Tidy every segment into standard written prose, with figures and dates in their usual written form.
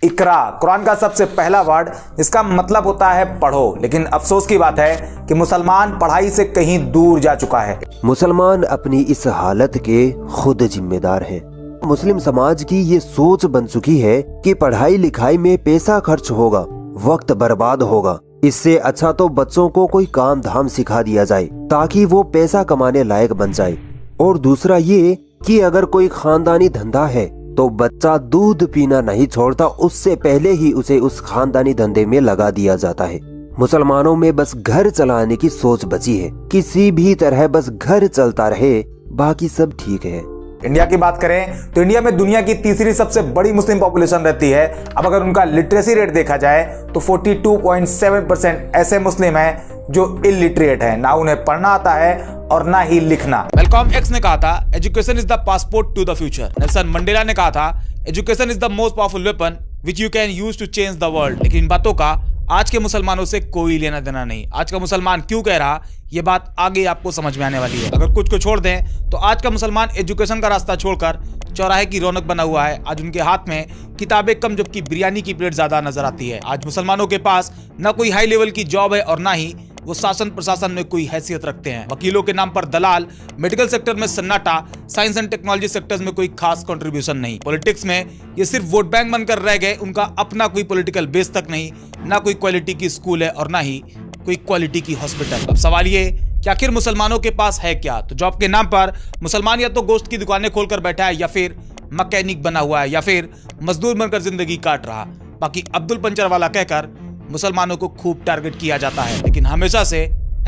इकरा कुरान का सबसे पहला वर्ड जिसका मतलब होता है पढ़ो, लेकिन अफसोस की बात है कि मुसलमान पढ़ाई से कहीं दूर जा चुका है। मुसलमान अपनी इस हालत के खुद जिम्मेदार हैं। मुस्लिम समाज की ये सोच बन चुकी है कि पढ़ाई लिखाई में पैसा खर्च होगा, वक्त बर्बाद होगा, इससे अच्छा तो बच्चों को कोई काम धाम सिखा दिया जाए ताकि वो पैसा कमाने लायक बन जाए। और दूसरा ये कि अगर कोई खानदानी धंधा है तो बच्चा दूध पीना नहीं छोड़ता, उससे पहले ही उसे उस खानदानी धंधे में लगा दिया जाता है। मुसलमानों में बस घर चलाने की सोच बची है, किसी भी तरह बस घर चलता रहे, बाकी सब ठीक है। इंडिया की बात करें तो इंडिया में दुनिया की तीसरी सबसे बड़ी मुस्लिम पॉपुलेशन रहती है। अब अगर उनका लिटरेसी रेट देखा जाए तो 42.7% ऐसे मुस्लिम हैं जो इलिटरेट हैं, ना उन्हें पढ़ना आता है और ना ही लिखना। मैल्कॉम एक्स ने कहा था education is the passport to the future. Nelson Mandela ने कहा था education is the most powerful weapon which you can use to change the world. लेकिन इन बातों का आज के मुसलमानों से कोई लेना देना नहीं। आज का मुसलमान क्यों कह रहा, ये बात आगे आपको समझ में आने वाली है। अगर कुछ को छोड़ दें तो आज का मुसलमान एजुकेशन का रास्ता छोड़कर चौराहे की रौनक बना हुआ है। आज उनके हाथ में किताबें कम जबकि बिरयानी की प्लेट ज्यादा नजर आती है। आज मुसलमानों के पास न कोई हाई लेवल की जॉब है और ना ही वो शासन प्रशासन में कोई हैसियत रखते हैं। वकीलों के नाम पर दलाल, मेडिकल सेक्टर में सन्नाटा, साइंस एंड टेक्नोलॉजी सेक्टर्स में कोई खास कंट्रीब्यूशन नहीं। पॉलिटिक्स में ये सिर्फ वोट बैंक बनकर रह गए, उनका अपना कोई पॉलिटिकल बेस तक नहीं, ना कोई क्वालिटी की स्कूल है और ना ही कोई क्वालिटी की हॉस्पिटल। अब सवाल ये कि आखिर मुसलमानों के पास है क्या? तो जॉब के नाम पर मुसलमान या तो गोश्त की दुकानें खोलकर बैठा है, या फिर मैकेनिक बना हुआ है, या फिर मजदूर बनकर जिंदगी काट रहा। बाकी अब्दुल पंचर वाला कहकर मुसलमानों को खूब टारगेट किया जाता है, लेकिन हमेशा से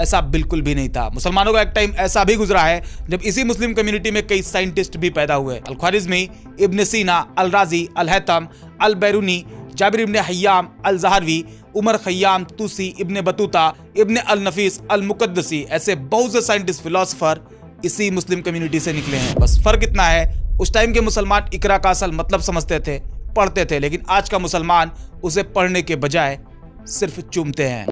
ऐसा बिल्कुल भी नहीं था। मुसलमानों का एक टाइम ऐसा भी गुजरा है जब इसी मुस्लिम कम्युनिटी में कई साइंटिस्ट भी पैदा हुए। अल ख्वारिज़मी, इब्न सीना, अल राजी, अल हैतम, अल बैरूनी, जाबिर इब्न हय्याम, अल ज़हरवी, उमर खय्याम, तुसी, इब्न बतूता, इब्न अल नफीस, अल मुकद्दसी, ऐसे बहुत से साइंटिस्ट फिलोसोफर इसी मुस्लिम कम्युनिटी से निकले हैं। बस फर्क इतना है, उस टाइम के मुसलमान इकरा का असल मतलब समझते थे, पढ़ते थे, लेकिन आज का मुसलमान उसे पढ़ने के बजाय सिर्फ चूमते हैं।